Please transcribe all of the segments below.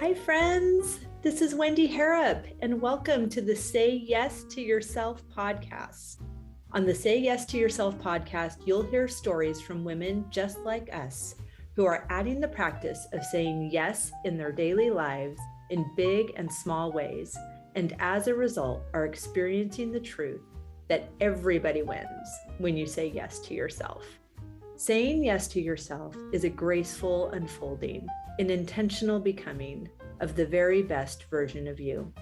Hi, friends. This is Wendy Harrop, and welcome to the Say Yes to Yourself podcast. On the Say Yes to Yourself podcast, you'll hear stories from women just like us who are adding the practice of saying yes in their daily lives in big and small ways, and as a result, are experiencing the truth that everybody wins when you say yes to yourself. Saying yes to yourself is a graceful unfolding, an intentional becoming of the very best version of you.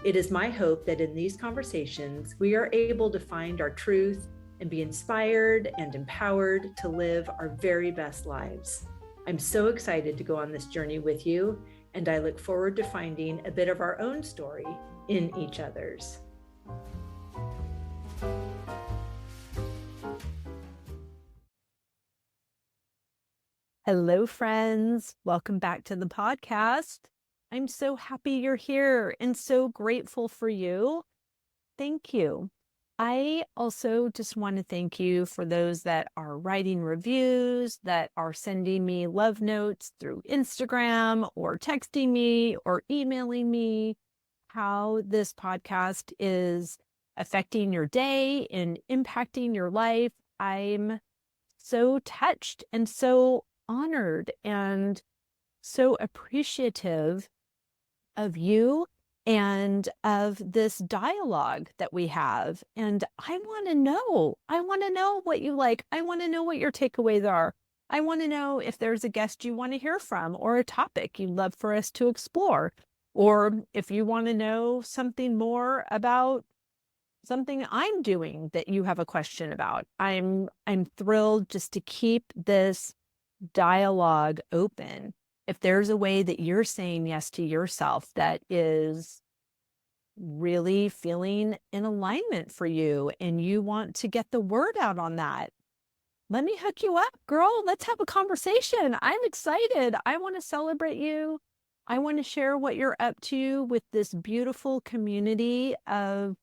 It is my hope that in these conversations, we are able to find our truth and be inspired and empowered to live our very best lives. I'm so excited to go on this journey with you, and I look forward to finding a bit of our own story in each other's. Hello, friends. Welcome back to the podcast. I'm so happy you're here and so grateful for you. Thank you. I also just want to thank you for those that are writing reviews, that are sending me love notes through Instagram or texting me or emailing me, how this podcast is affecting your day and impacting your life. I'm so touched and so honored and so appreciative of you and of this dialogue that we have. And I want to know what you like. I want to know what your takeaways are. I want to know if there's a guest you want to hear from or a topic you'd love for us to explore, or if you want to know something more about something I'm doing that you have a question about. I'm thrilled just to keep this dialogue open. If there's a way that you're saying yes to yourself that is really feeling in alignment for you and you want to get the word out on that, let me hook you up, girl. Let's have a conversation. I'm excited. I want to celebrate you. I want to share what you're up to with this beautiful community of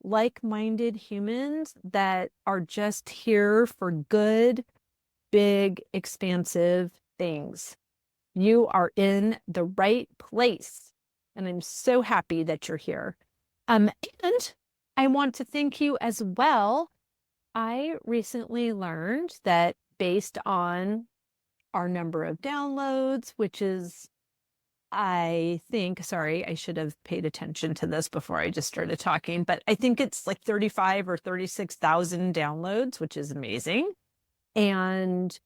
like-minded humans that are just here for good, big, expansive things. You are in the right place, and I'm so happy that you're here. And I want to thank you as well. I recently learned that based on our number of downloads, which is, I think, sorry, I should have paid attention to this before I just started talking, but I think it's like 35 or 36,000 downloads, which is amazing. And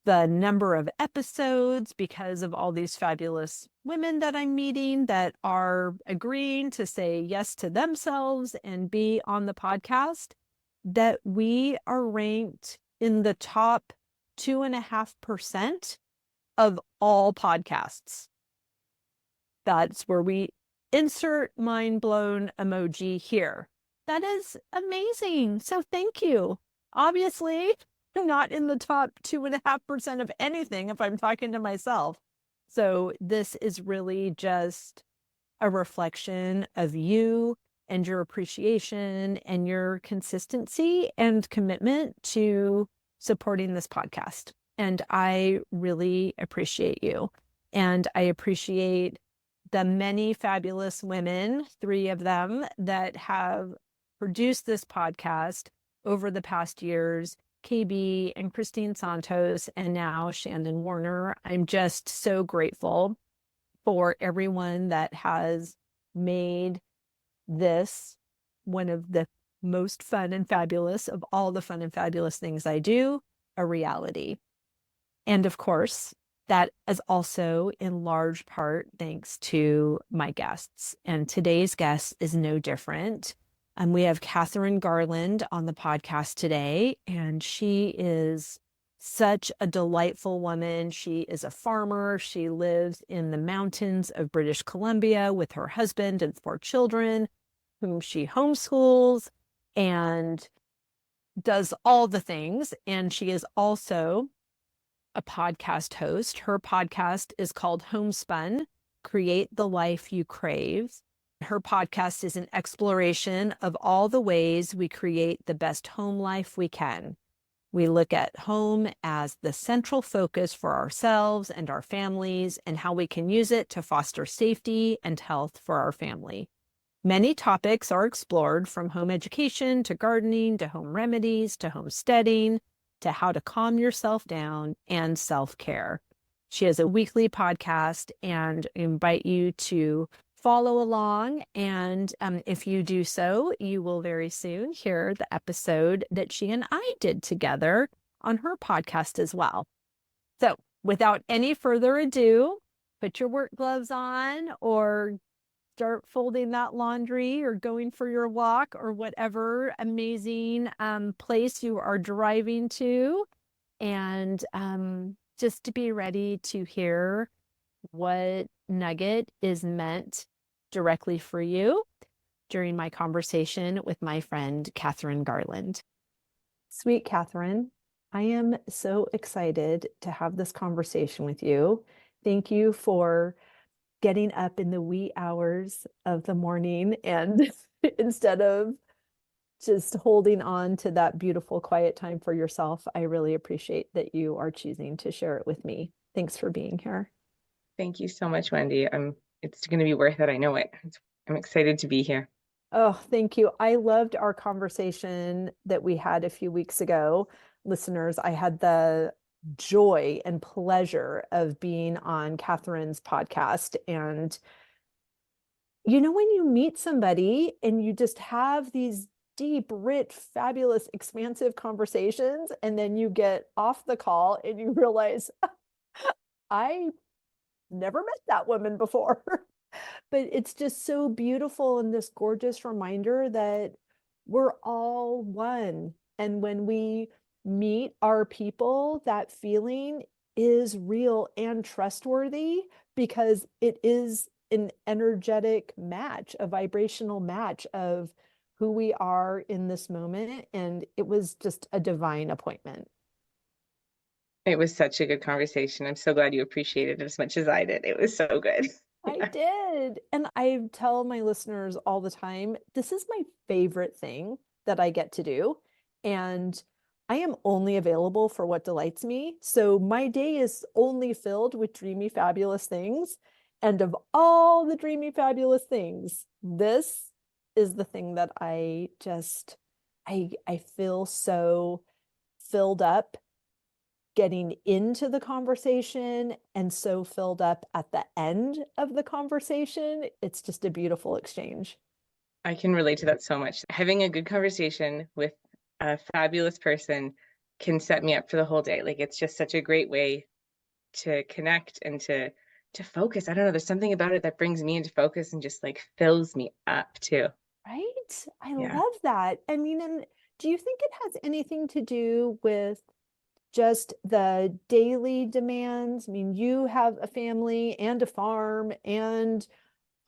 the number of episodes, because of all these fabulous women that I'm meeting that are agreeing to say yes to themselves and be on the podcast, that we are ranked in the top 2.5% of all podcasts. That's where we insert mind blown emoji here. That is amazing. So thank you. Obviously, I'm not in the top 2.5% of anything if I'm talking to myself. So this is really just a reflection of you and your appreciation and your consistency and commitment to supporting this podcast. And I really appreciate you. And I appreciate the many fabulous women, 3 of them, that have produced this podcast over the past years, KB and Christine Santos, and now Shandon Warner. I'm just so grateful for everyone that has made this one of the most fun and fabulous of all the fun and fabulous things I do a reality. And of course, that is also in large part thanks to my guests. And today's guest is no different. We have Kathryn Garland on the podcast today, and she is such a delightful woman. She is a farmer. She lives in the mountains of British Columbia with her husband and 4 children, whom she homeschools and does all the things. And she is also a podcast host. Her podcast is called Homespun: Create the Life You Crave. Her podcast is an exploration of all the ways we create the best home life we can. We look at home as the central focus for ourselves and our families and how we can use it to foster safety and health for our family. Many topics are explored, from home education to gardening to home remedies to homesteading to how to calm yourself down and self-care. She has a weekly podcast, and I invite you to follow along. And if you do so, you will very soon hear the episode that she and I did together on her podcast as well. So without any further ado, put your work gloves on or start folding that laundry or going for your walk or whatever amazing place you are driving to. And just to be ready to hear what nugget is meant directly for you during my conversation with my friend, Kathryn Garland. Sweet Kathryn, I am so excited to have this conversation with you. Thank you for getting up in the wee hours of the morning, and instead of just holding on to that beautiful quiet time for yourself, I really appreciate that you are choosing to share it with me. Thanks for being here. Thank you so much, Wendy. It's going to be worth it. I know it. I'm excited to be here. Oh, thank you. I loved our conversation that we had a few weeks ago. Listeners, I had the joy and pleasure of being on Kathryn's podcast. And you know, when you meet somebody and you just have these deep, rich, fabulous, expansive conversations, and then you get off the call and you realize, I never met that woman before. But it's just so beautiful, and this gorgeous reminder that we're all one. And when we meet our people, that feeling is real and trustworthy because it is an energetic match, a vibrational match of who we are in this moment. And it was just a divine appointment. It was such a good conversation. I'm so glad you appreciated it as much as I did. It was so good. I Yeah. did. And I tell my listeners all the time, this is my favorite thing that I get to do. And I am only available for what delights me. So my day is only filled with dreamy, fabulous things. And of all the dreamy, fabulous things, this is the thing that I feel so filled up getting into the conversation and so filled up at the end of the conversation. It's just a beautiful exchange. I can relate to that so much. Having a good conversation with a fabulous person can set me up for the whole day. Like, it's just such a great way to connect and to focus. I don't know, there's something about it that brings me into focus and just like fills me up too. Right? I Yeah. love that. I mean, and do you think it has anything to do with just the daily demands? I mean, you have a family and a farm and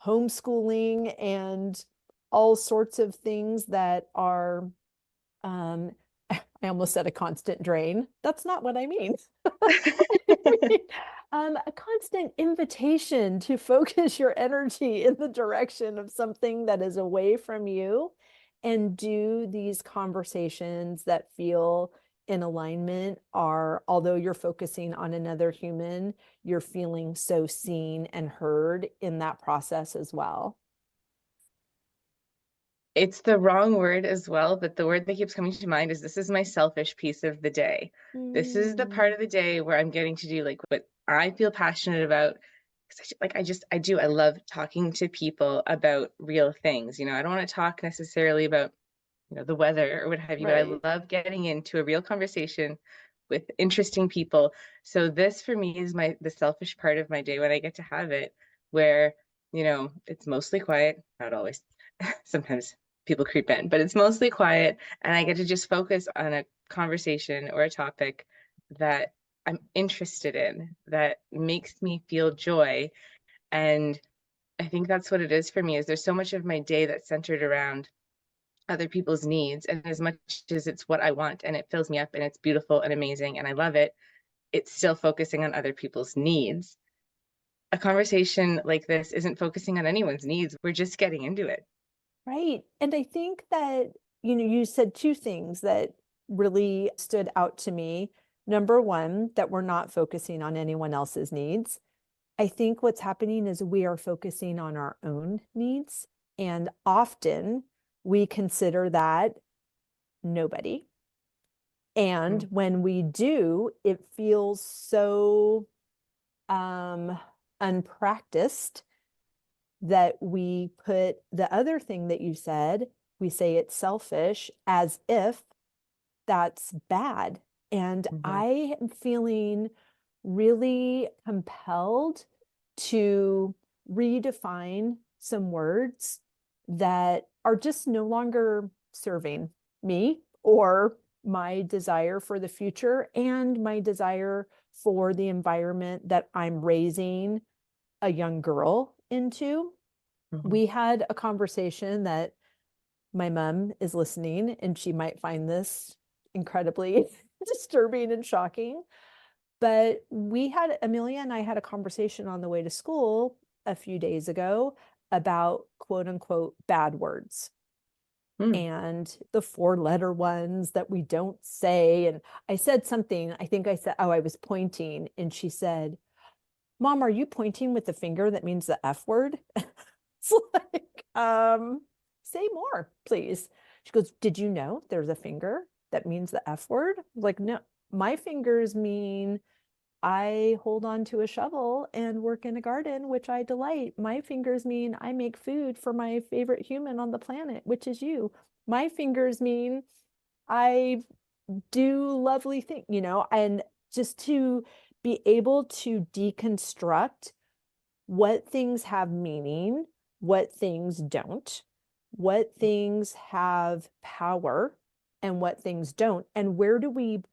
homeschooling and all sorts of things that are, um, I almost said a constant drain. That's not what I mean. A constant invitation to focus your energy in the direction of something that is away from you and do these conversations that feel in alignment are, although you're focusing on another human, you're feeling so seen and heard in that process as well. It's the wrong word as well, but the word that keeps coming to mind is this is my selfish piece of the day. This is the part of the day where I'm getting to do like what I feel passionate about. I love talking to people about real things. I don't want to talk necessarily about, the weather or what have you, but I Right. love getting into a real conversation with interesting people. So this for me is the selfish part of my day when I get to have it, where, it's mostly quiet, not always. Sometimes people creep in, but it's mostly quiet, and I get to just focus on a conversation or a topic that I'm interested in, that makes me feel joy. And I think that's what it is for me, is there's so much of my day that's centered around other people's needs. And as much as it's what I want and it fills me up and it's beautiful and amazing and I love it, it's still focusing on other people's needs. A conversation like this isn't focusing on anyone's needs. We're just getting into it. Right. And I think that, you said two things that really stood out to me. Number one, that we're not focusing on anyone else's needs. I think what's happening is we are focusing on our own needs. And often we consider that nobody. And when we do, it feels so unpracticed that we put the other thing that you said, we say it's selfish as if that's bad. And I am feeling really compelled to redefine some words that are just no longer serving me or my desire for the future and my desire for the environment that I'm raising a young girl into. We had a conversation that my mom is listening, and she might find this incredibly disturbing and shocking. But Amelia and I had a conversation on the way to school a few days ago about quote unquote bad words and the 4-letter ones that we don't say. And I said something, I think I said, oh, I was pointing, and she said, Mom, are you pointing with the finger that means the F word? It's like, say more, please. She goes, did you know there's a finger that means the F word? I was like, no, my fingers mean I hold on to a shovel and work in a garden, which I delight. My fingers mean I make food for my favorite human on the planet, which is you. My fingers mean I do lovely things, and just to be able to deconstruct what things have meaning, what things don't, what things have power, and what things don't. And where do we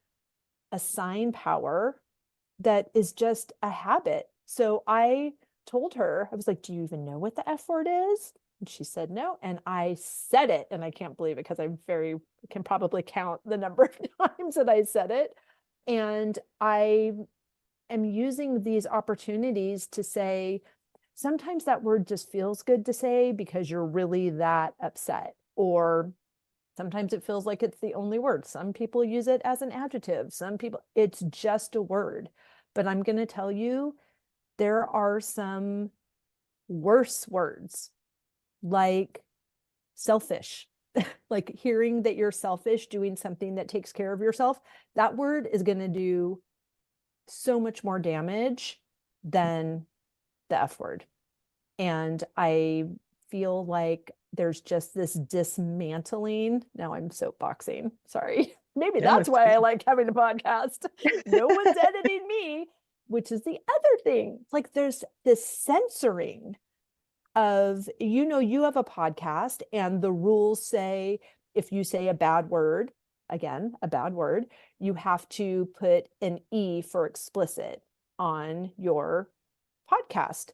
assign power that is just a habit? So I told her, I was like, do you even know what the F word is? And she said no. And I said it, and I can't believe it because can probably count the number of times that I said it. And I am using these opportunities to say, sometimes that word just feels good to say because you're really that upset, or sometimes it feels like it's the only word. Some people use it as an adjective. Some people, it's just a word. But I'm going to tell you, there are some worse words like selfish, like hearing that you're selfish, doing something that takes care of yourself. That word is going to do so much more damage than the F word. And I feel like there's just this dismantling. Now I'm soapboxing. Sorry. Maybe No, that's it's why I good. like having a podcast. No one's editing me, which is the other thing. It's like there's this censoring of, you have a podcast, and the rules say if you say a bad word, again, a bad word, you have to put an E for explicit on your podcast.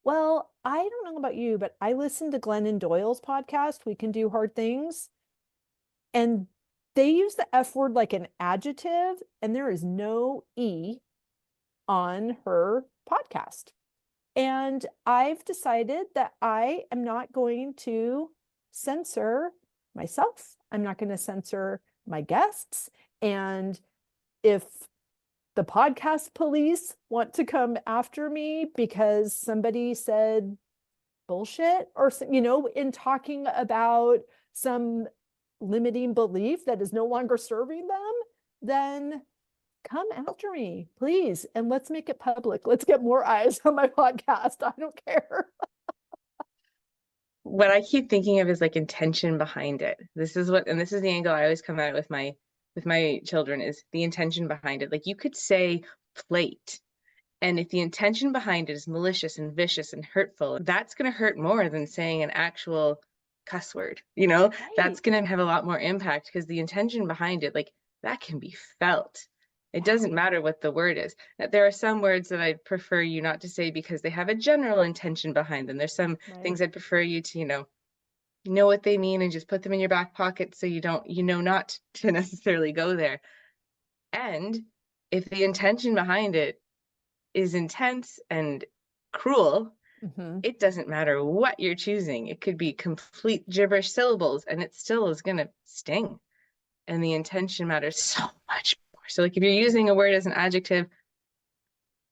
Well, I don't know about you, but I listened to Glennon Doyle's podcast, We Can Do Hard Things, and they use the F word like an adjective, and there is no E on her podcast. And I've decided that I am not going to censor myself. I'm not going to censor my guests. And if the podcast police want to come after me because somebody said bullshit, or, in talking about some limiting belief that is no longer serving them, then come after me, please. And let's make it public. Let's get more eyes on my podcast. I don't care. What I keep thinking of is like intention behind it. This is the angle I always come at it with my children, is the intention behind it. Like, you could say plate, and if the intention behind it is malicious and vicious and hurtful, that's going to hurt more than saying an actual cuss word. That's Right. going to have a lot more impact because the intention behind it, like, that can be felt. It doesn't matter what the word is. There are some words that I'd prefer you not to say because they have a general intention behind them. There's some Right. things I'd prefer you to, know what they mean and just put them in your back pocket so you don't, not to necessarily go there. And if the intention behind it is intense and cruel, Mm-hmm. it doesn't matter what you're choosing. It could be complete gibberish syllables and it still is going to sting. and the intention matters so much more. So like if you're using a word as an adjective,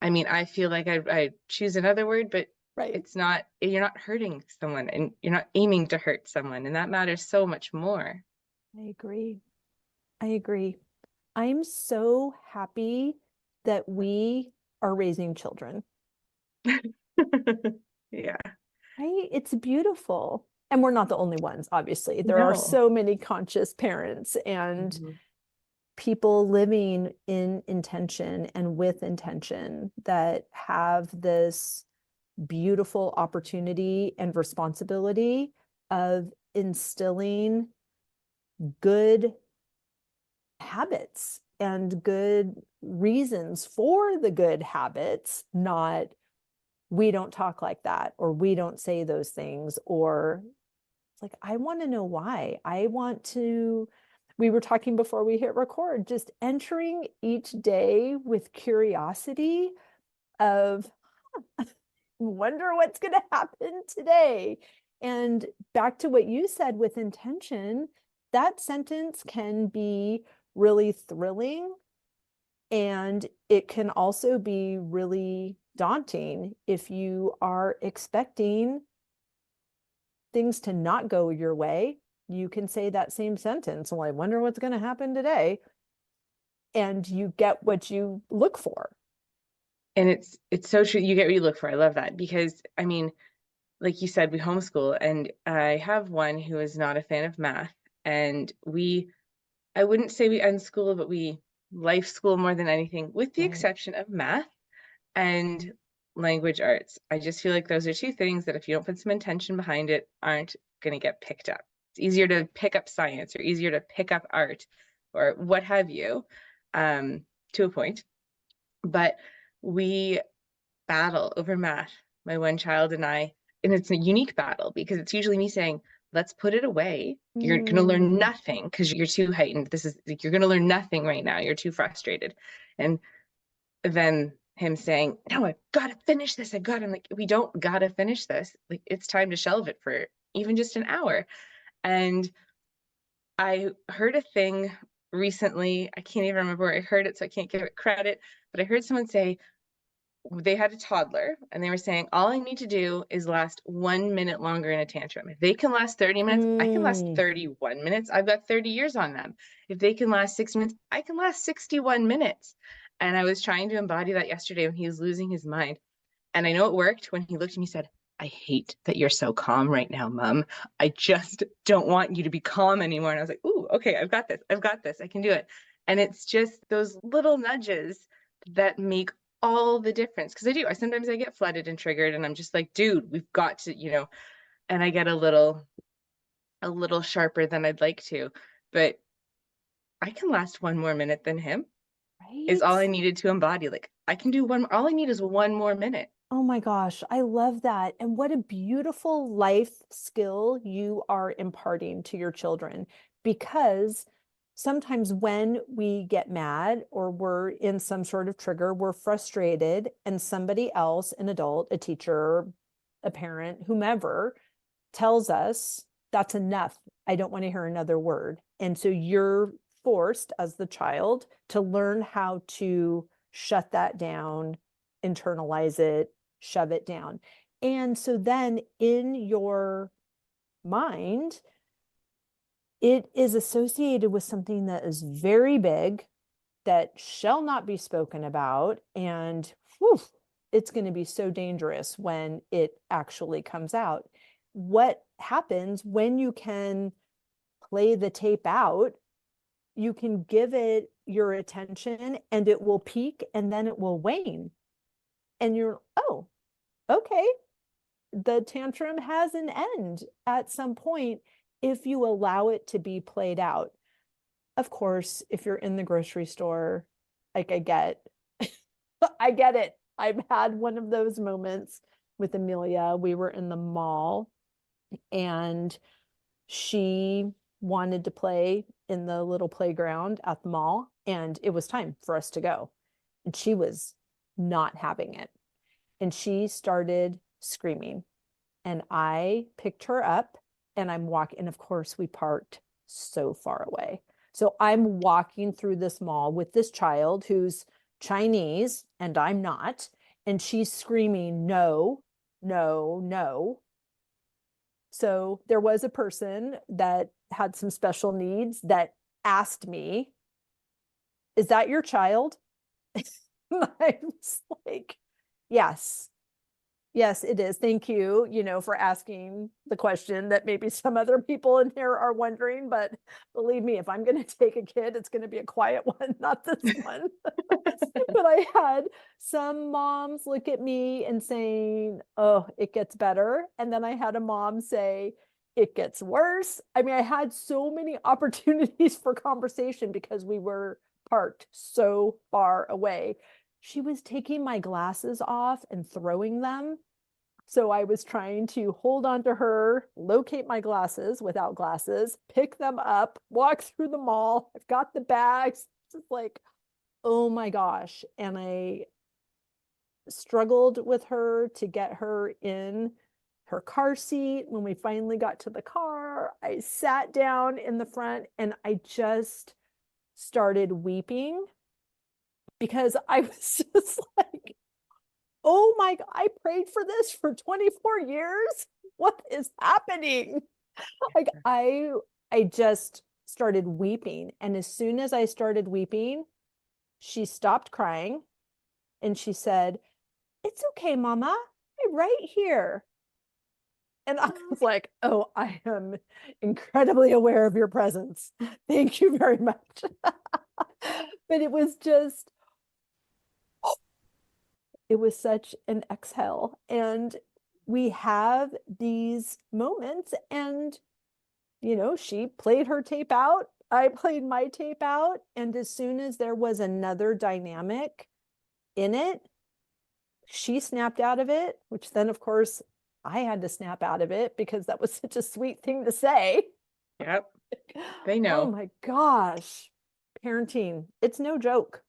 I mean, I feel like I choose another word, but Right. it's not, you're not hurting someone and you're not aiming to hurt someone. And that matters so much more. I agree. I agree. I'm so happy that we are raising children. Yeah. Right? It's beautiful. And we're not the only ones, obviously. There are No. so many conscious parents and Mhm. people living in intention and with intention that have this beautiful opportunity and responsibility of instilling good habits and good reasons for the good habits, not we don't talk like that or we don't say those things, or it's like I want to know why. I want to, we were talking before we hit record, just entering each day with curiosity of wonder what's going to happen today. And back to what you said with intention, that sentence can be really thrilling, and it can also be really daunting if you are expecting things to not go your way. You can say that same sentence, well, I wonder what's going to happen today. And you get what you look for. And it's so true. You get what you look for. I love that because I mean, like you said, we homeschool, and I have one who is not a fan of math. And I wouldn't say we unschool, but we life school more than anything, with the Right. exception of math and language arts. I just feel like those are two things that if you don't put some intention behind it, aren't going to get picked up. It's easier to pick up science or easier to pick up art or what have you, to a point. But we battle over math, my one child and I. And it's a unique battle because it's usually me saying, let's put it away. You're going to learn Mm. nothing because you're too heightened. This is like, you're going to learn nothing right now. You're too frustrated. And then him saying, no, I've got to finish this. I've got to, like, we don't got to finish this. Like, it's time to shelve it for even just an hour. And I heard a thing recently. I can't even remember where I heard it, so I can't give it credit. But I heard someone say, they had a toddler and they were saying, all I need to do is last 1 minute longer in a tantrum. If they can last 30 minutes, I can last Mm. 31 minutes. I've got 30 years on them. If they can last 6 minutes, I can last 61 minutes. And I was trying to embody that yesterday when he was losing his mind. And I know it worked when he looked at me and said, I hate that you're so calm right now, Mom. I just don't want you to be calm anymore. And I was like, ooh, okay, I've got this. I've got this. I can do it. And it's just those little nudges that make all the difference. Because I do. Sometimes I get flooded and triggered, and I'm just like, dude, we've got to, and I get a little sharper than I'd like to. But I can last one more minute than him is all Right? I needed to embody. Like I can do one, all I need is one more minute. Oh my gosh, I love that. And what a beautiful life skill you are imparting to your children. Because sometimes when we get mad or we're in some sort of trigger, we're frustrated, and somebody else, an adult, a teacher, a parent, whomever, tells us that's enough. I don't want to hear another word. And so you're forced as the child to learn how to shut that down, internalize it, shove it down. And so then in your mind, it is associated with something that is very big, that shall not be spoken about. And whew, it's going to be so dangerous when it actually comes out. What happens when you can play the tape out? You can give it your attention and it will peak and then it will wane. And you're, oh, okay, the tantrum has an end at some point if you allow it to be played out. Of course, if you're in the grocery store, like I get, I get it. I've had one of those moments with Amelia. We were in the mall and she wanted to play in the little playground at the mall, and it was time for us to go. And she was not having it. And she started screaming. And I picked her up and I'm walking. And of course, we parked so far away. So I'm walking through this mall with this child who's Chinese and I'm not, and she's screaming, no, no, no. So there was a person that had some special needs that asked me, is that your child? I was like, yes. Yes, it is. Thank you, for asking the question that maybe some other people in here are wondering. But believe me, if I'm going to take a kid, it's going to be a quiet one, not this one. But I had some moms look at me and saying, oh, it gets better. And then I had a mom say, it gets worse. I mean, I had so many opportunities for conversation because we were parked so far away. She was taking my glasses off and throwing them. So I was trying to hold on to her, locate my glasses without glasses, pick them up, walk through the mall. I've got the bags. It's like, oh my gosh. And I struggled with her to get her in her car seat. When we finally got to the car, I sat down in the front and I just started weeping because I was just like, oh my, I prayed for this for 24 years. What is happening? Like I just started weeping. And as soon as I started weeping, she stopped crying and she said, it's okay, Mama. I'm right here. And I was like, oh, I am incredibly aware of your presence. Thank you very much. But it was such an exhale. And we have these moments, and, she played her tape out. I played my tape out. And as soon as there was another dynamic in it, she snapped out of it, which then, of course, I had to snap out of it because that was such a sweet thing to say. Yep. They Oh know. my gosh. Parenting, it's no joke.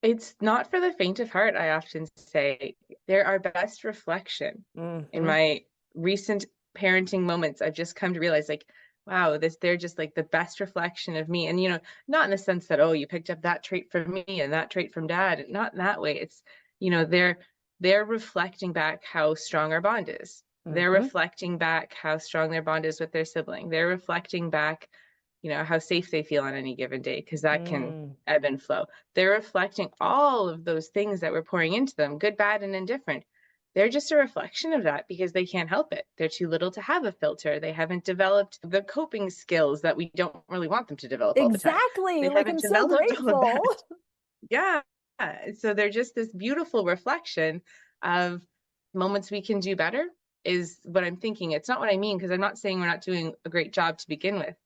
It's not for the faint of heart, I often say. They're our best reflection. In Mm-hmm. my recent parenting moments, I've just come to realize, like, wow, they're just like the best reflection of me. And, not in the sense that, oh, you picked up that trait from me and that trait from dad. Not in that way. It's, they're reflecting back how strong our bond is. They're Mm-hmm. reflecting back how strong their bond is with their sibling. They're reflecting back, how safe they feel on any given day, because that can Mm. ebb and flow. They're reflecting all of those things that we're pouring into them, good, bad, and indifferent. They're just a reflection of that because they can't help it. They're too little to have a filter. They haven't developed the coping skills that we don't really want them to develop all the time. Exactly. They Like, haven't I'm so developed all of grateful. that. Yeah. So they're just this beautiful reflection of moments we can do better, is what I'm thinking. It's not what I mean, because I'm not saying we're not doing a great job to begin with,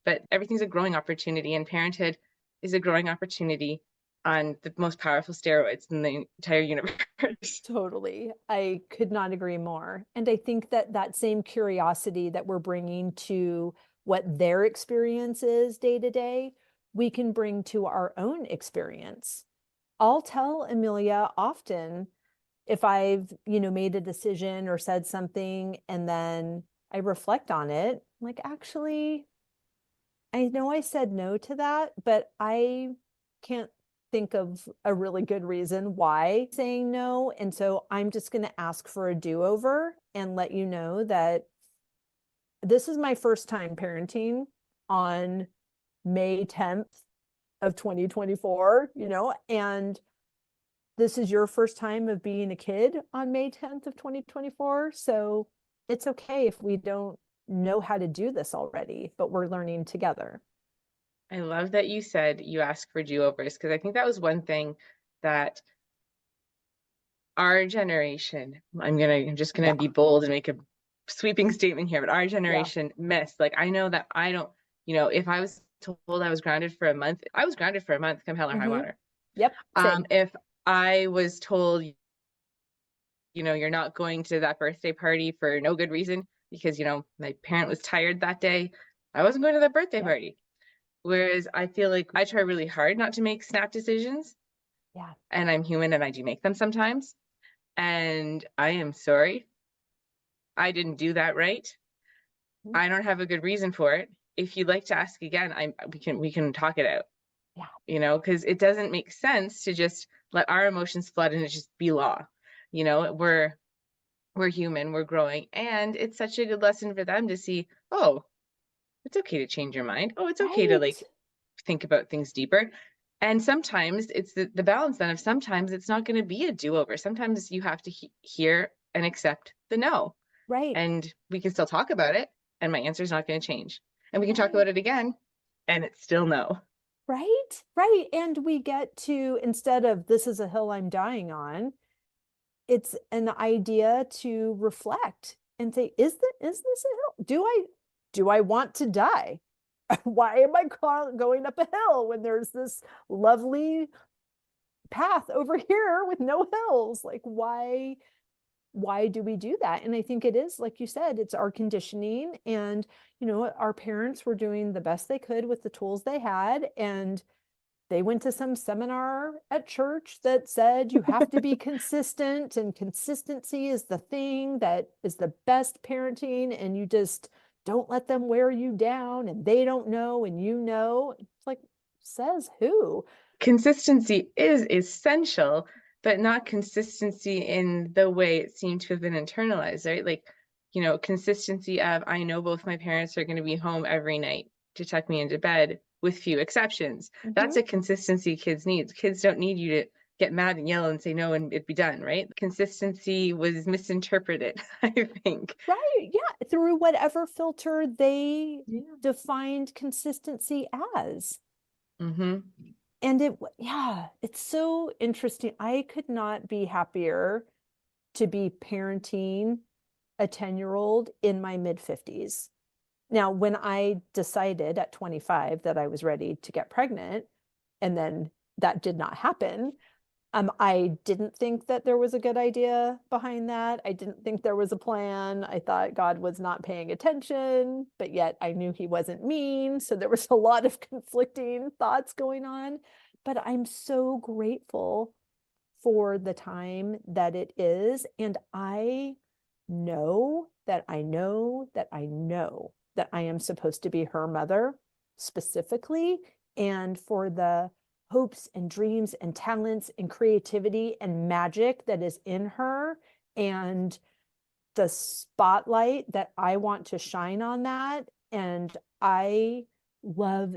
but everything's a growing opportunity, and parenthood is a growing opportunity on the most powerful steroids in the entire universe. Totally. I could not agree more. And I think that that same curiosity that we're bringing to what their experience is day to day, we can bring to our own experience. I'll tell Amelia often if I've, made a decision or said something and then I reflect on it, like, actually, I know I said no to that, but I can't think of a really good reason why saying no. And so I'm just going to ask for a do-over and let you know that this is my first time parenting on May 10th of 2024, and this is your first time of being a kid on May 10th of 2024. So it's okay if we don't know how to do this already, but we're learning together. I love that you said you ask for do-overs, because I think that was one thing that our generation, I'm just gonna Yeah. be bold and make a sweeping statement here, but our Yeah. generation missed. Like, I know that I don't, if I was told I was grounded for a month, I was grounded for a month, come hell or high Mm-hmm. water. Yep. Same. If I was told, you're not going to that birthday party for no good reason because, my parent was tired that day, I wasn't going to that birthday Yep. party. Whereas I feel like I try really hard not to make snap decisions, Yeah. and I'm human and I do make them sometimes. And I am sorry. I didn't do that right. Mm-hmm. I don't have a good reason for it. if you'd like to ask again, we can talk it out, Yeah. because it doesn't make sense to just let our emotions flood and it just be law. We're human, we're growing, and it's such a good lesson for them to see, oh, it's okay to change your mind. Oh, it's okay to Right. like think about things deeper. And sometimes it's the balance then of sometimes it's not going to be a do-over. Sometimes you have to hear and accept the no. Right. And we can still talk about it, and my answer is not going to change. And we can talk Right. about it again, and it's still no. Right. Right. And we get to, instead of this is a hill I'm dying on, it's an idea to reflect and say, is this a hill? Do I want to die? Why am I going up a hill when there's this lovely path over here with no hills? Like, why do we do that? And I think it is, like you said, it's our conditioning. And, our parents were doing the best they could with the tools they had. And they went to some seminar at church that said you have to be consistent, and consistency is the thing that is the best parenting. And you just don't let them wear you down, and they don't know, and it's like, says who? Consistency is essential, but not consistency in the way it seemed to have been internalized, right? Like, consistency of I know both my parents are going to be home every night to tuck me into bed with few exceptions. That's Mm-hmm. a consistency kids need. Kids don't need you to get mad and yell and say no and it'd be done, right? Consistency was misinterpreted, I think. Right. Yeah. Through whatever filter they Yeah. defined consistency as. Mm-hmm. And yeah, it's so interesting. I could not be happier to be parenting a 10-year-old in my mid 50s. Now, when I decided at 25 that I was ready to get pregnant, and then that did not happen, I didn't think that there was a good idea behind that. I didn't think there was a plan. I thought God was not paying attention, but yet I knew he wasn't mean. So there was a lot of conflicting thoughts going on. But I'm so grateful for the time that it is. And I know that I know that I know that I am supposed to be her mother specifically, and for the hopes and dreams and talents and creativity and magic that is in her, and the spotlight that I want to shine on that. And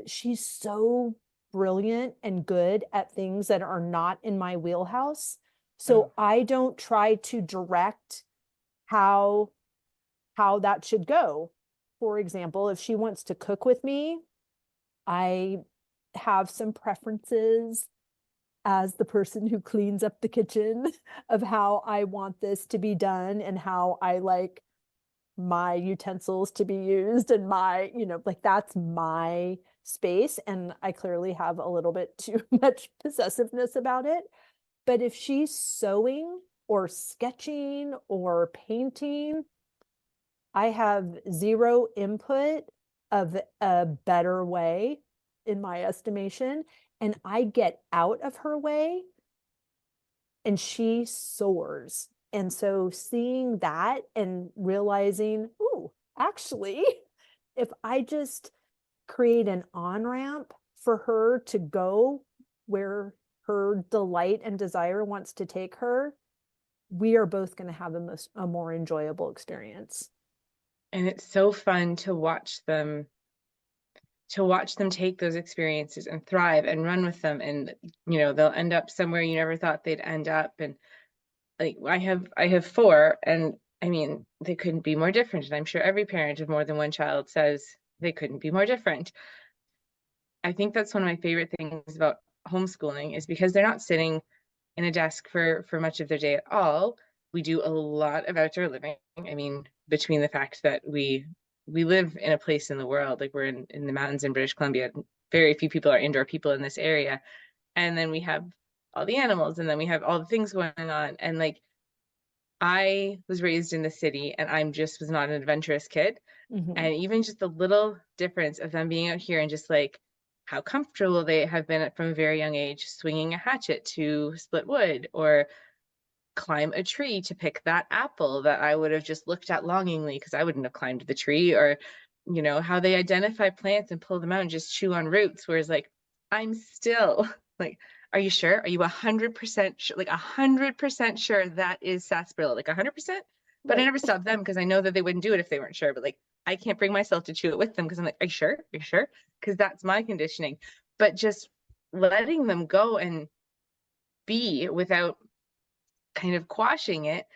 she's so brilliant and good at things that are not in my wheelhouse. Oh, So I don't try to direct how that should go. For example, if she wants to cook with me, I have some preferences as the person who cleans up the kitchen of how I want this to be done, and how I like my utensils to be used, and like that's my space. And I clearly have a little bit too much possessiveness about it. But if she's sewing or sketching or painting, I have zero input of a better way, in my estimation. And I get out of her way and she soars. And so seeing that and realizing, ooh, actually, if I just create an on ramp for her to go where her delight and desire wants to take her, we are both going to have a more enjoyable experience. and it's so fun to watch them take those experiences and thrive and run with them, and they'll end up somewhere you never thought they'd end up. And like I have four, and I mean they couldn't be more different, and I'm sure every parent of more than one child says they couldn't be more different. I think that's one of my favorite things about homeschooling is because they're not sitting in a desk for much of their day at all. We do a lot of outdoor living. I mean, between the fact that we live in a place in the world, like we're in the mountains in British Columbia, very few people are indoor people in this area. And then we have all the animals, and then we have all the things going on. And like I was raised in the city and I'm just was not an adventurous kid. Mm-hmm. And even just the little difference of them being out here and just like how comfortable they have been at, from a very young age, swinging a hatchet to split wood or climb a tree to pick that apple that I would have just looked at longingly because I wouldn't have climbed the tree, or you know, how they identify plants and pull them out and just chew on roots. Whereas like, I'm still like, are you sure? Are you 100% sure? Like 100% sure that is sarsaparilla? Like 100%? But I Right. never stopped them because I know that they wouldn't do it if they weren't sure. But like, I can't bring myself to chew it with them because I'm like, are you sure? Are you sure? Because that's my conditioning. But just letting them go and be without kind of quashing it,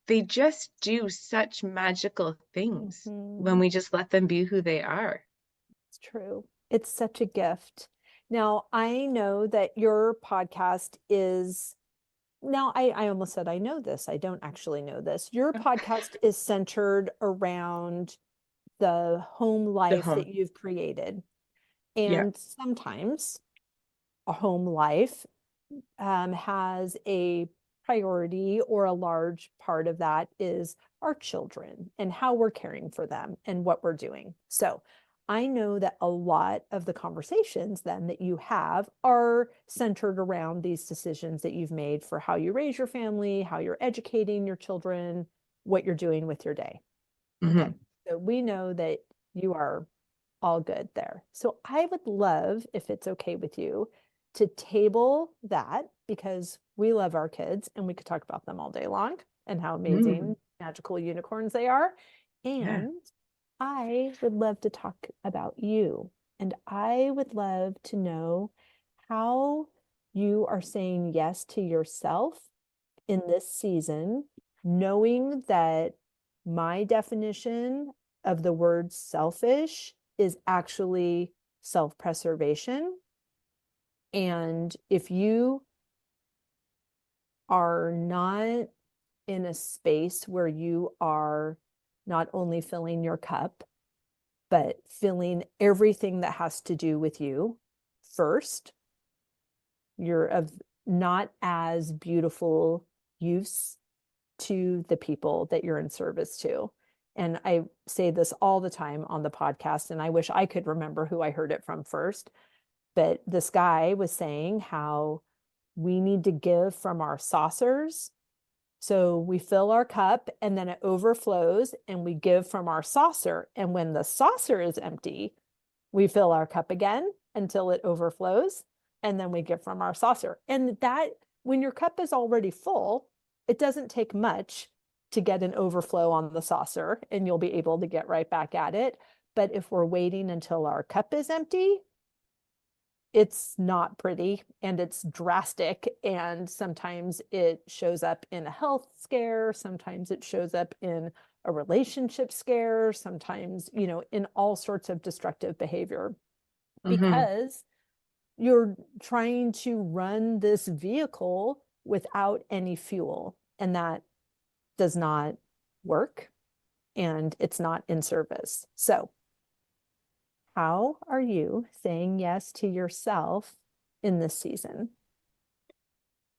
they just do such magical things when Mhm. we just let them be who they are. It's true. It's such a gift. Now, I know that your podcast is, now I almost said I know this. I don't actually know this. Your podcast is centered around the home The life that home. you've created. Yeah. And sometimes a home life has a priority, or a large part of that is our children and how we're caring for them and what we're doing. So I know that a lot of the conversations then that you have are centered around these decisions that you've made for how you raise your family, how you're educating your children, what you're doing with your day. Okay. Hmm. So we know that you are all good there. So I would love, if it's okay with you, to table that, because we love our kids and we could talk about them all day long and how Mm. amazing magical unicorns they are. Yeah. And I would love to talk about you. And I would love to know how you are saying yes to yourself in this season, knowing that my definition of the word selfish is actually self preservation. And if you are not in a space where you are not only filling your cup, but filling everything that has to do with you first, you're of not as beautiful use to the people that you're in service to. And I say this all the time on the podcast, and I wish I could remember who I heard it from first. But this guy was saying how we need to give from our saucers. So we fill our cup and then it overflows, and we give from our saucer. And when the saucer is empty, we fill our cup again until it overflows, and then we give from our saucer. And that, when your cup is already full, it doesn't take much to get an overflow on the saucer, and you'll be able to get right back at it. But if we're waiting until our cup is empty, it's not pretty and it's drastic. And sometimes it shows up in a health scare. Sometimes it shows up in a relationship scare. Sometimes, in all sorts of destructive behavior, Hmm. because you're trying to run this vehicle without any fuel. And that does not work, and it's not in service. So, how are you saying yes to yourself in this season?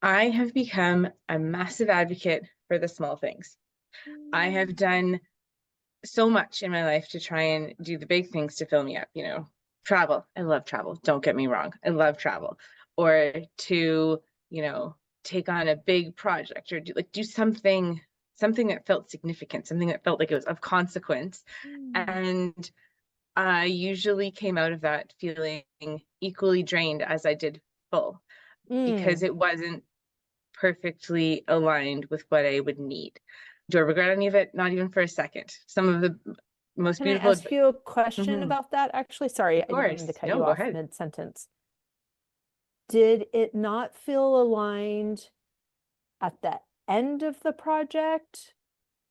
I have become a massive advocate for the small things. I have done so much in my life to try and do the big things to fill me up, you know, travel. I love travel. Don't get me wrong. I love travel. Or to, you know, take on a big project or do something that felt significant, something that felt like it was of consequence. Mm. And I usually came out of that feeling equally drained as I did full because Mm. it wasn't perfectly aligned with what I would need. Do I regret any of it? Not even for a second. Some of the most Can I beautiful, ask you a question mhm, about that? Actually, sorry, of I didn't mean to course. cut No, you go off ahead. mid-sentence. Did it not feel aligned at the end of the project,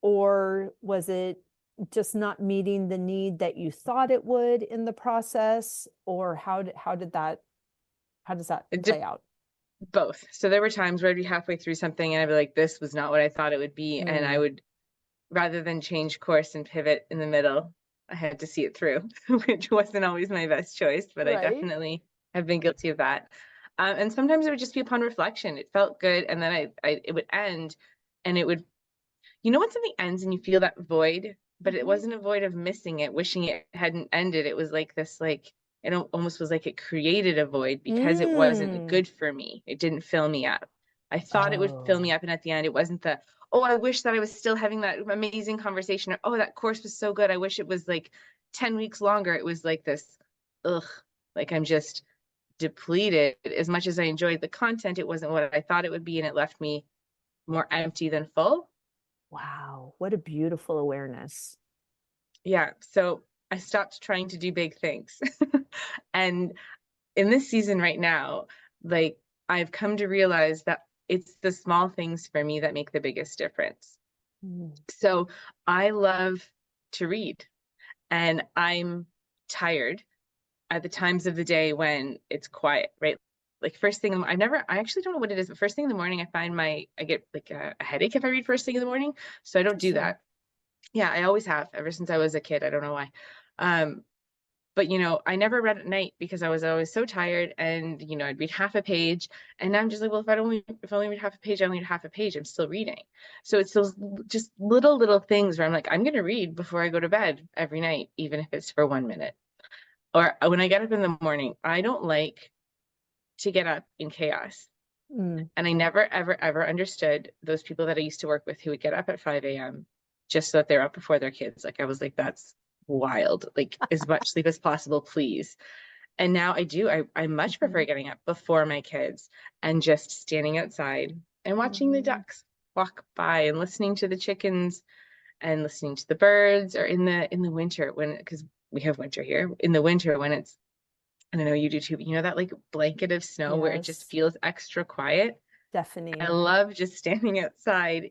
or was it just not meeting the need that you thought it would in the process, or how does that It play did out? both. So there were times where I'd be halfway through something and I'd be like, this was not what I thought it would be. And I Mm. would, rather than change course and pivot in the middle, I had to see it through, which wasn't always my best choice, but I Right. definitely have been guilty of that. And sometimes it would just be upon reflection. It felt good. And then it would end and it would, you know, when something ends and you feel that void, but it Mhm. wasn't a void of missing it, wishing it hadn't ended. It was like this, like, it almost was like it created a void because it wasn't Mm. good for me. It didn't fill me up. I thought it would fill me Oh. up. And at the end, it wasn't the, oh, I wish that I was still having that amazing conversation. Or, oh, that course was so good. I wish it was like, 10 weeks longer, it was like this, ugh, like I'm just depleted. As much as I enjoyed the content, it wasn't what I thought it would be, and it left me more empty than full. Wow, what a beautiful awareness. Yeah, so I stopped trying to do big things. And in this season right now, like I've come to realize that it's the small things for me that make the biggest difference. Mm. So I love to read, and I'm tired at the times of the day when it's quiet, right? Like first thing, I actually don't know what it is, but first thing in the morning, I get like a headache if I read first thing in the morning. So I don't do Interesting. that. Yeah, I always have ever since I was a kid. I don't know why. Um, but I never read at night because I was always so tired, and I'd read half a page, and now I'm just like, well, if I only read half a page, I only read half a page. I'm still reading. So it's those just little things where I'm like, I'm gonna read before I go to bed every night, even if it's for 1 minute. Or when I get up in the morning, I don't like to get up in chaos. Mm. And I never, ever, ever understood those people that I used to work with who would get up at 5 a.m. just so that they're up before their kids. Like I was like, that's wild. Like as much sleep as possible, please. And now I do. I much prefer Mhm. getting up before my kids and just standing outside and watching the Mm. ducks walk by and listening to the chickens and listening to the birds, or in the winter when, because we have winter here, in the winter when it's, I don't know, you do too, but that like blanket of snow where it just Yes, feels extra quiet. I Stephanie. love just standing outside,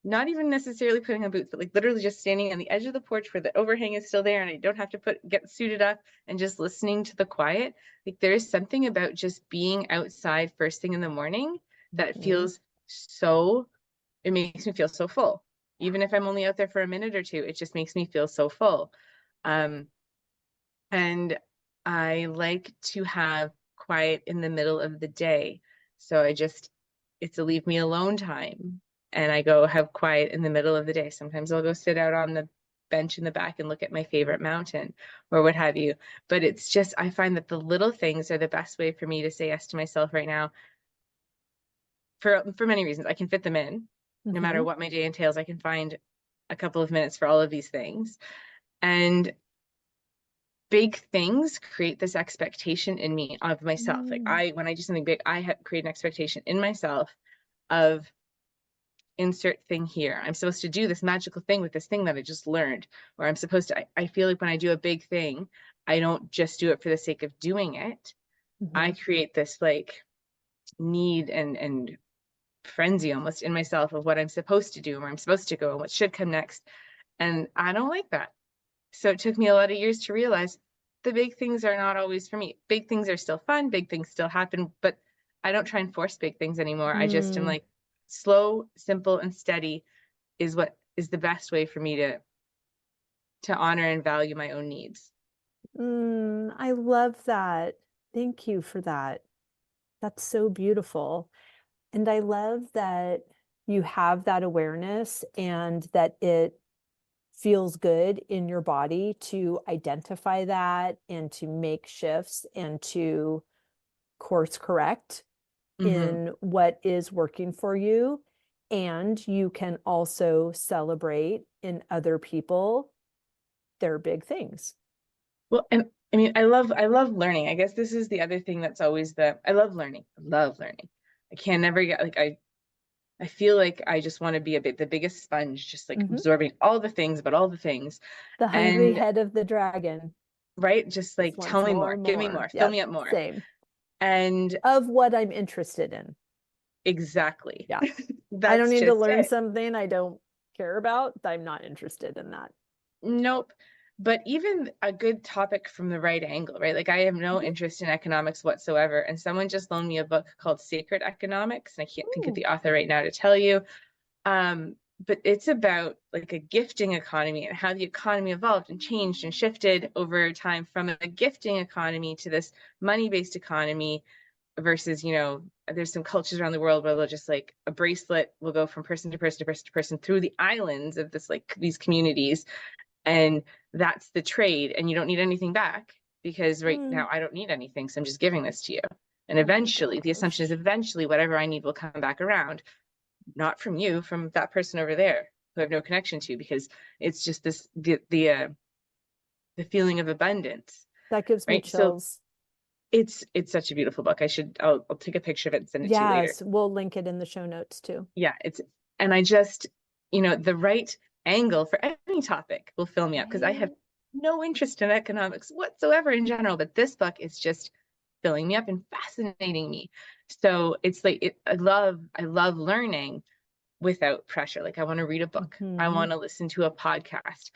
not even necessarily putting on boots, but like literally just standing on the edge of the porch where the overhang is still there and I don't have to get suited up, and just listening to the quiet. Like there is something about just being outside first thing in the morning that Mhm. feels so, it makes me feel so full. Even if I'm only out there for a minute or two, it just makes me feel so full. Um, and I like to have quiet in the middle of the day. So it's a leave me alone time. And I go have quiet in the middle of the day. Sometimes I'll go sit out on the bench in the back and look at my favorite mountain or what have you. But it's just, I find that the little things are the best way for me to say yes to myself right now, for many reasons. I can fit them in. No matter Mhm. what my day entails, I can find a couple of minutes for all of these things. And big things create this expectation in me of myself. Like Mm. when I do something big, I create an expectation in myself of insert thing here. I'm supposed to do this magical thing with this thing that I just learned, or I'm supposed to, I feel like when I do a big thing, I don't just do it for the sake of doing it. I Mhm. create this like need and frenzy almost in myself of what I'm supposed to do and where I'm supposed to go and what should come next. And I don't like that. So it took me a lot of years to realize the big things are not always for me. Big things are still fun, big things still happen, but I don't try and force big things anymore. I just am Mm. like, slow, simple, and steady is what is the best way for me to honor and value my own needs. Mm. I love that. Thank you for that. That's so beautiful. And I love that you have that awareness and that it feels good in your body to identify that and to make shifts and to course correct Hmm. in what is working for you. And you can also celebrate in other people their big things. Well, and I mean, I love learning. I guess this is the other thing that's always I love learning. I love learning. I can never get like I feel like I just want to be the biggest sponge, just like Mhm. absorbing all the things, but all the things. The hungry And head of the dragon right, just like just tell wants me more more, and give me more. more, fill Yep, me up more. same. And Of what I'm interested in. exactly, Yeah. I don't that's need to just learn it. something I don't care about. I'm not interested in that. Nope. But even a good topic from the right angle, right? Like I have no Mhm. interest in economics whatsoever. And someone just loaned me a book called Sacred Economics, and I can't think of Ooh. the author right now to tell you. But it's about like a gifting economy and how the economy evolved and changed and shifted over time from a gifting economy to this money-based economy versus, there's some cultures around the world where they'll just like a bracelet will go from person to person to person to person through the islands of this like these communities, and that's the trade, and you don't need anything back because right Mm. now I don't need anything, so I'm just giving this to you. And Oh my eventually, the assumption is gosh. eventually whatever I need will come back around, not from you, from that person over there who I have no connection to, because it's just this the the feeling of abundance, That gives me right? So chills. it's such a beautiful book. I'll take a picture of it and send it to you later. Yes, we'll link it in the show notes too. Yeah, and I just, the right angle for any topic will fill me up because I have Right. no interest in economics whatsoever in general, but this book is just filling me up and fascinating me. So it's like I love learning without pressure. Like I want to read a book. I Mhm. want to listen to a podcast.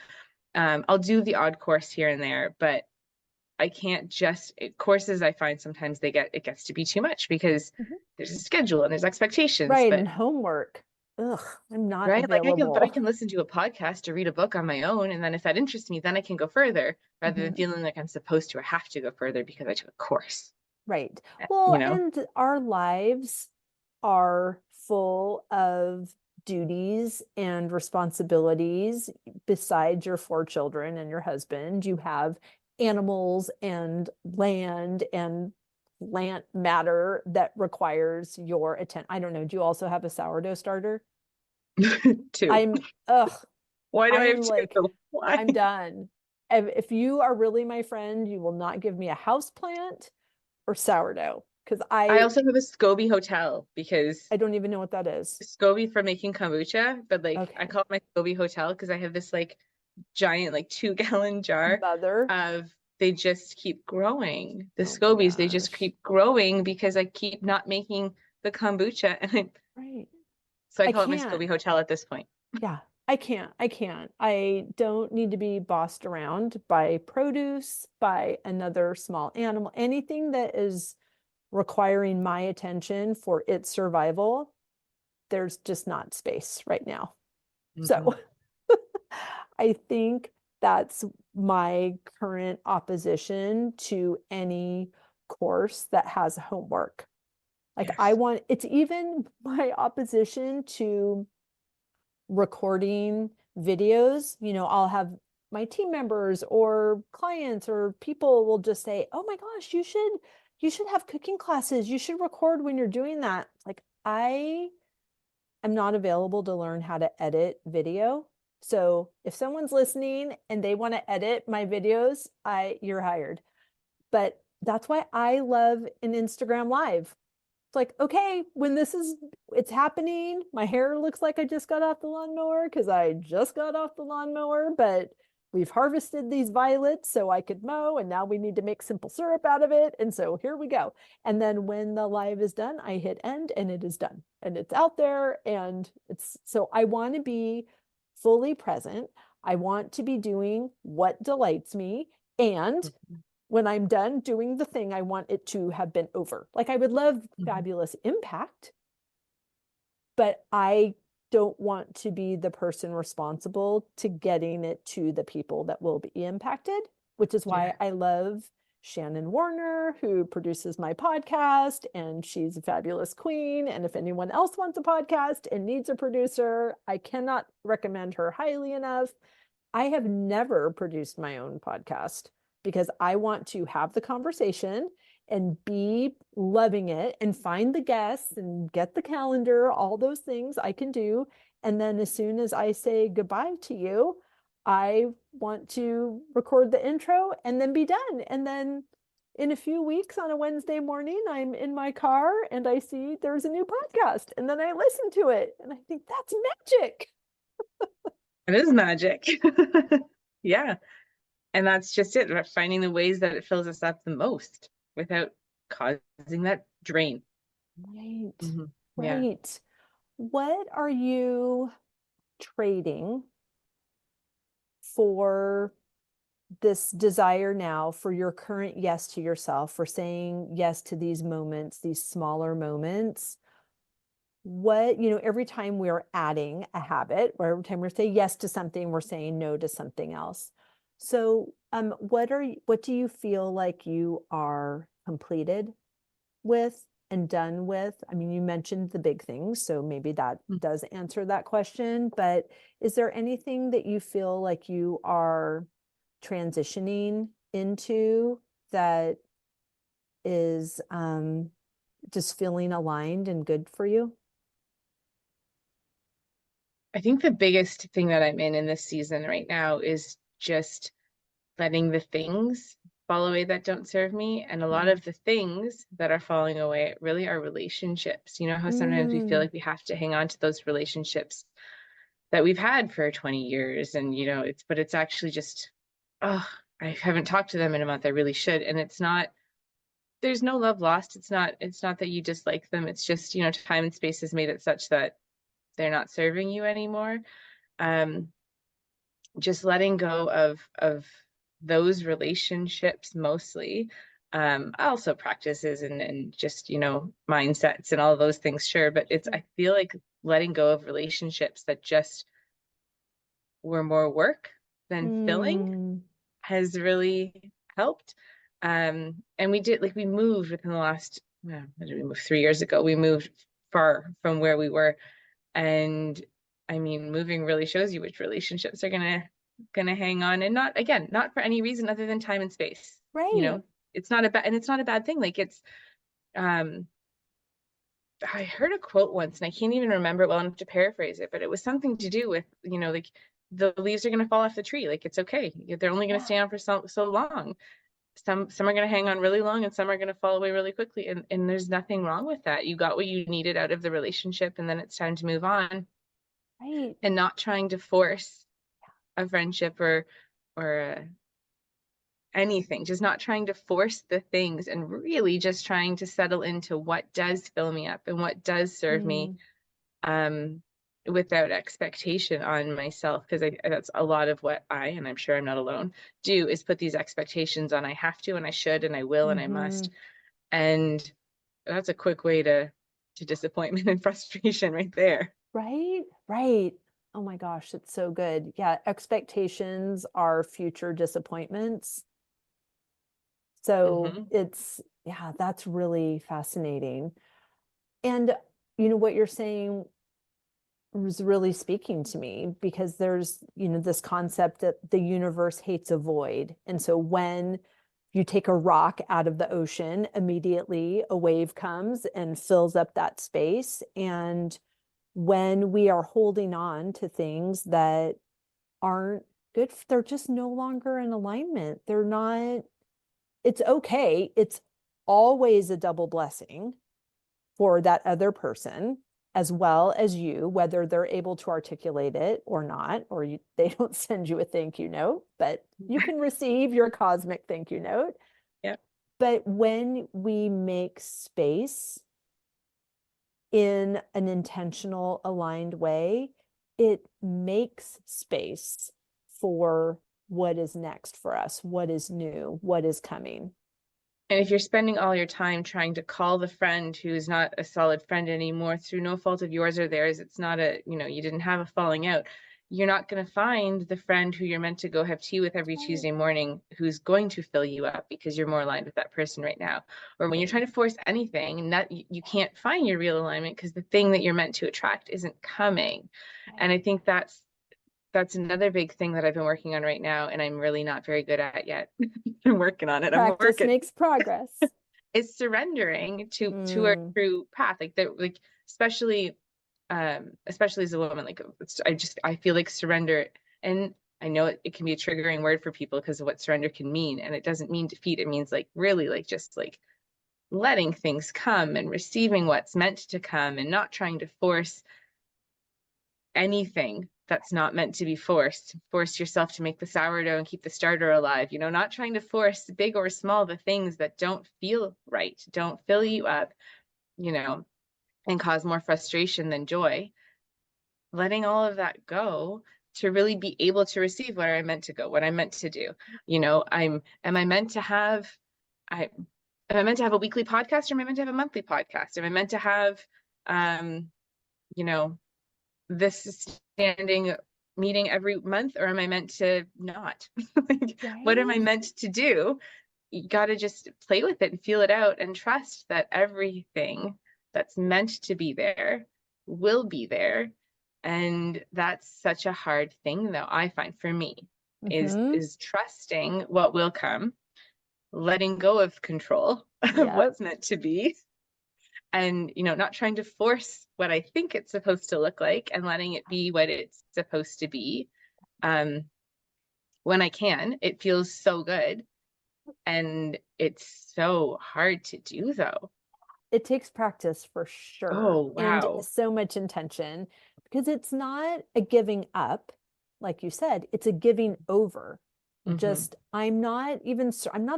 I'll do the odd course here and there, but I can't courses. I find sometimes it gets to be too much because Mhm. there's a schedule and there's expectations. Right, But and homework. Ugh, I'm not right, like I available. can listen to a podcast or read a book on my own, and then if that interests me, then I can go further rather than Mhm. feeling like I'm supposed to or have to go further because I took a course. Right. You Well, know, and our lives are full of duties and responsibilities. Besides your four children and your husband, you have animals and land and plant matter that requires your attention. I don't know. Do you also have a sourdough starter? two. I'm, ugh, Why do I I have am two? like, Why? I'm done. If you are really my friend, you will not give me a house plant or sourdough because I I also have a SCOBY hotel because I don't even know what that is. SCOBY for making kombucha, but like I Okay. call it my SCOBY hotel because I have this like giant like 2 gallon jar Mother. of they just keep growing. The Oh my scobies, they just gosh. keep growing because I keep not making the kombucha. Right. So I I call it my can't. SCOBY hotel at this point. Yeah. I can't. I can't. I don't need to be bossed around by produce, by another small animal, anything that is requiring my attention for its survival. There's just not space right now. Mhm. So I think that's my current opposition to any course that has homework. Like I Yes. want, it's even my opposition to recording videos. I'll have my team members or clients or people will just say, "Oh my gosh, you should have cooking classes. You should record when you're doing that." Like I am not available to learn how to edit video. So if someone's listening and they want to edit my videos, you're hired. But that's why I love an Instagram live. It's like, okay, when it's happening, my hair looks like I just got off the lawnmower because I just got off the lawnmower, but we've harvested these violets so I could mow, and now we need to make simple syrup out of it. And so here we go. And then when the live is done, I hit end and it is done. And it's out there. And so I want to be fully present. I want to be doing what delights me. And Mhm. when I'm done doing the thing, I want it to have been over. Like I would love Mhm. fabulous impact, but I don't want to be the person responsible to getting it to the people that will be impacted, which is why Yeah. I love Shannon Warner, who produces my podcast, and she's a fabulous queen. And if anyone else wants a podcast and needs a producer, I cannot recommend her highly enough. I have never produced my own podcast because I want to have the conversation and be loving it and find the guests and get the calendar, all those things I can do. And then as soon as I say goodbye to you, I want to record the intro and then be done. And then in a few weeks on a Wednesday morning, I'm in my car and I see there's a new podcast and then I listen to it and I think that's magic. It is magic. Yeah. And that's just it, finding the ways that it fills us up the most without causing that drain. Right. Mhm. Yeah. Right. What are you trading for this desire now for your current yes to yourself, for saying yes to these moments, these smaller moments? Every time we're adding a habit, or every time we say yes to something, we're saying no to something else. So, what do you feel like you are completed with and done with? I mean, you mentioned the big things, so maybe that does answer that question. But is there anything that you feel like you are transitioning into that is just feeling aligned and good for you? I think the biggest thing that I'm in this season right now is just letting the things fall away that don't serve me. And a lot of the things that are falling away really are relationships. You know how sometimes we feel Mm. like we have to hang on to those relationships that we've had for 20 years. And, you know, but it's actually just, oh, I haven't talked to them in a month. I really should. And it's not, there's no love lost. It's not that you dislike them. It's just, you know, time and space has made it such that they're not serving you anymore. Um, just letting go of those relationships mostly. Also practices and just, you know, mindsets and all those things, sure. But I feel like letting go of relationships that just were more work than filling Mm. has really helped. And we moved within the last, when did we move? 3 years ago. We moved far from where we were. And I mean, moving really shows you which relationships are gonna hang on, and not for any reason other than time and space. You Right. know, it's not a bad thing. Like um I heard a quote once and I can't even remember it well enough to paraphrase it, but it was something to do with, you know, like the leaves are gonna fall off the tree. Like it's okay. They're only gonna Yeah. stay on for so long. Some are gonna hang on really long and some are gonna fall away really quickly. And there's nothing wrong with that. You got what you needed out of the relationship and then it's time to move on, Right. and not trying to force a friendship or anything, just not trying to force the things and really just trying to settle into what does fill me up and what does serve me, Mm. um without expectation on myself, because that's a lot of what and I'm sure I'm not alone, do, is put these expectations on. I have to and I should and I will and I Mm-hmm. must. And that's a quick way to disappointment and frustration right there. Right. Right. Oh my gosh, it's so good. Yeah, expectations are future disappointments. So Hmm. yeah, that's really fascinating. And what you're saying was really speaking to me, because there's, this concept that the universe hates a void. And so when you take a rock out of the ocean, immediately a wave comes and fills up that space. And when we are holding on to things that aren't good, they're just no longer in alignment. They're not, it's okay. It's always a double blessing for that other person as well as you, whether they're able to articulate it or not, or they don't send you a thank you note, but you can receive your cosmic thank you note. Yeah. But when we make space in an intentional, aligned way, it makes space for what is next for us, what is new, what is coming. And if you're spending all your time trying to call the friend who's not a solid friend anymore through no fault of yours or theirs, it's not you didn't have a falling out. You're not going to find the friend who you're meant to go have tea with every Right. Tuesday morning who's going to fill you up because you're more aligned with that person right now. Or when you're Right. trying to force anything, and that you can't find your real alignment because the thing that you're meant to attract isn't coming. And Right. I think that's another big thing that I've been working on right now, and I'm really not very good at yet. I'm working on it. I'm Practice working. makes progress. Is surrendering to a Mm, true path, like that, like especially as a woman, like I feel like surrender, and I know it can be a triggering word for people because of what surrender can mean, and it doesn't mean defeat. It means like really like just like letting things come and receiving what's meant to come and not trying to force anything that's not meant to be forced. Force yourself to make the sourdough and keep the starter alive, not trying to force big or small the things that don't feel right, don't fill you up, you know, and cause more frustration than joy. Letting all of that go to really be able to receive what I meant to go, what I'm meant to do. Am I meant to have, I, am I meant to have a weekly podcast or am I meant to have a monthly podcast? Am I meant to have, you know, this standing meeting every month, or am I meant to not? Like, what am I right? meant to do? You got to just play with it and feel it out and trust that everything that's meant to be there will be there. And that's such a hard thing, though, I find, for me, is Mm-hmm. is trusting what will come, letting go of control of Yep. what's meant to be, and not trying to force what I think it's supposed to look like, and letting it be what it's supposed to be. um when I can. It feels so good. And it's so hard to do though. It takes practice for sure, Oh, and wow. so much intention, because it's not a giving up, like you said, it's a giving over. Hmm. Just, I'm not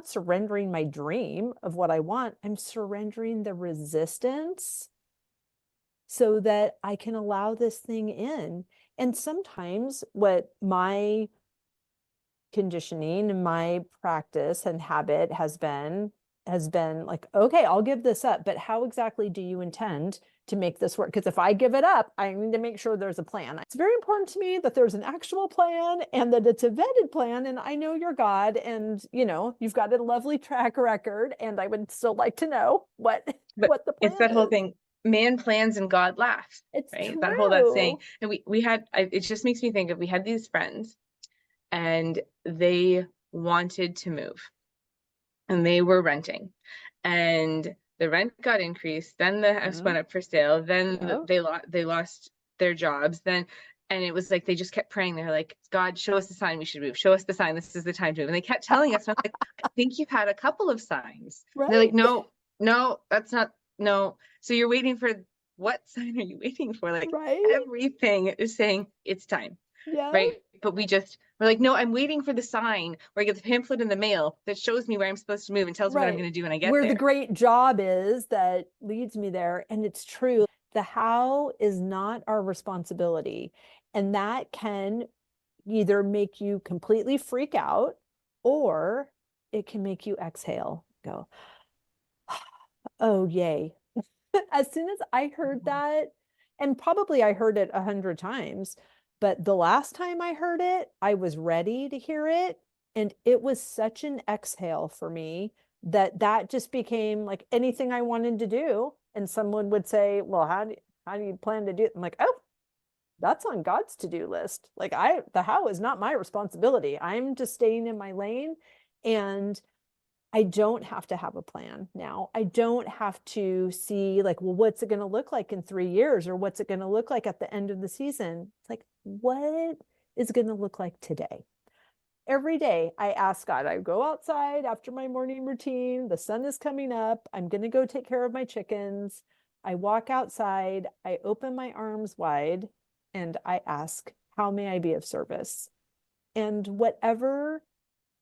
surrendering my dream of what I want. I'm surrendering the resistance so that I can allow this thing in. And sometimes what my conditioning and my practice and habit has been like, okay, I'll give this up, but how exactly do you intend to make this work? Because if I give it up, I need to make sure there's a plan. It's very important to me that there's an actual plan and that it's a vetted plan. And I know you're God, and you've got a lovely track record, and I would still like to know what But what the it's plan that whole is. thing, man plans and God laughs, It's right? That saying. true. And we had, it just makes me think of, we had these friends and they wanted to move and they were renting, and the rent got increased, then the house Mm, went up for sale, then yeah, they lost their jobs, then, and it was like they just kept praying. They're like, God, show us the sign we should move, show us the sign this is the time to move. And they kept telling us, and I'm like, I think you've had a couple of signs. And they're like, right, no, no, that's not, no. So you're waiting for, what sign are you waiting for? Like, right, everything is saying it's time, yeah. right? But we're like, no, I'm waiting for the sign where I get the pamphlet in the mail that shows me where I'm supposed to move and tells me what I'm Right. going to do when I get Where the there. great job is that leads me there. And it's true. The how is not our responsibility. And that can either make you completely freak out, or it can make you exhale, go, oh, yay. As soon as I heard Mhm. that, and probably I heard it 100 times, but the last time I heard it, I was ready to hear it. And it was such an exhale for me that that just became like anything I wanted to do. And someone would say, well, how do you plan to do it? I'm like, oh, that's on God's to-do list. Like, the how is not my responsibility. I'm just staying in my lane, and I don't have to have a plan now. I don't have to see, like, well, what's it going to look like in 3 years, or what's it going to look like at the end of the season? It's like, what is going to look like today? Every day I ask God, I go outside after my morning routine. The sun is coming up. I'm going to go take care of my chickens. I walk outside. I open my arms wide and I ask, how may I be of service? And whatever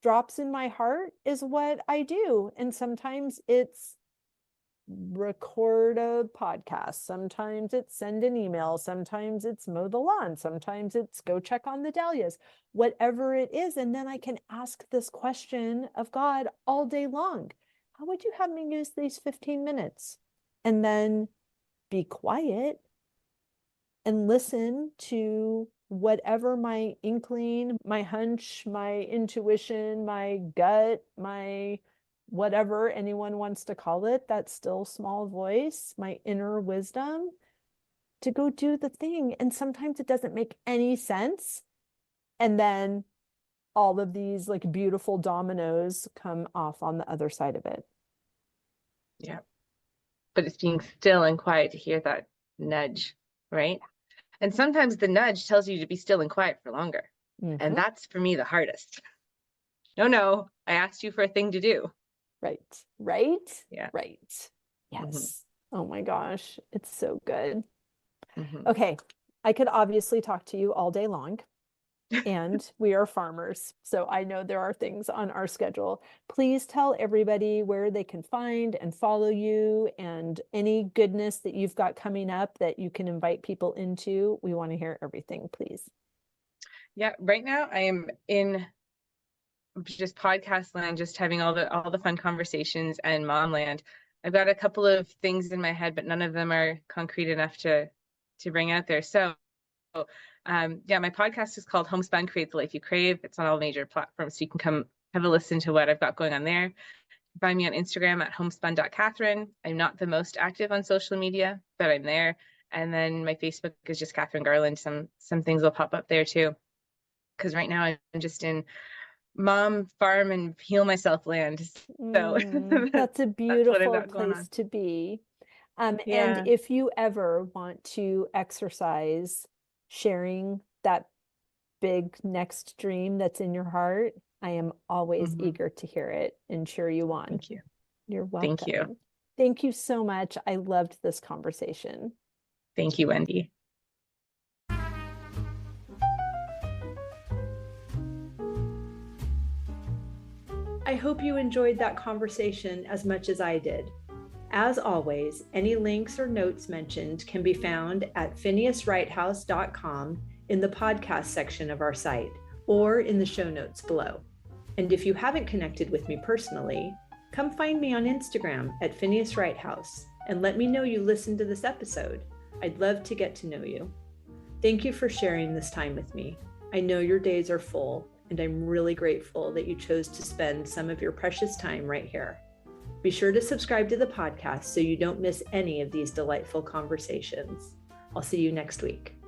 drops in my heart is what I do. And sometimes it's record a podcast, sometimes it's send an email, sometimes it's mow the lawn, sometimes it's go check on the dahlias, whatever it is. And then I can ask this question of God all day long. How would you have me use these 15 minutes? And then be quiet and listen to whatever my inkling, my hunch, my intuition, my gut, my whatever anyone wants to call it, that still small voice, my inner wisdom, to go do the thing. And sometimes it doesn't make any sense. And then all of these like beautiful dominoes come off on the other side of it. Yeah. But it's being still and quiet to hear that nudge, right? And sometimes the nudge tells you to be still and quiet for longer. And Mm-hmm. that's for me the hardest. No, no, I asked you for a thing to do. Right, right, Yeah. right. Hmm. Yes. Oh my gosh, it's so good. Hmm. Okay, I could obviously talk to you all day long, and we are farmers, so I know there are things on our schedule. Please tell everybody where they can find and follow you, and any goodness that you've got coming up that you can invite people into. We want to hear everything, please. Yeah. Right now I am in just podcast land, just having all the fun conversations, and mom land. I've got a couple of things in my head, but none of them are concrete enough to bring out there. So yeah, my podcast is called Homespun Create the Life You Crave. It's on all major platforms, so you can come have a listen to what I've got going on there. Find me on Instagram at homespun.kathryn. I'm not the most active on social media, but I'm there. And then my Facebook is just Kathryn Garland. Some things will pop up there too. Because right now I'm just in mom, farm, and heal myself land. So That's a that's what I've beautiful got going place on. to be. And Yeah. if you ever want to exercise sharing that big next dream that's in your heart, I am always eager to hear it and cheer you on. Thank you. You're Thank you. welcome. Thank you so much. I loved this conversation. Thank you, Wendy. I hope you enjoyed that conversation as much as I did. As always, any links or notes mentioned can be found at phineaswrighthouse.com in the podcast section of our site or in the show notes below. And if you haven't connected with me personally, come find me on Instagram at Phineas Wrighthouse and let me know you listened to this episode. I'd love to get to know you. Thank you for sharing this time with me. I know your days are full, and I'm really grateful that you chose to spend some of your precious time right here. Be sure to subscribe to the podcast so you don't miss any of these delightful conversations. I'll see you next week.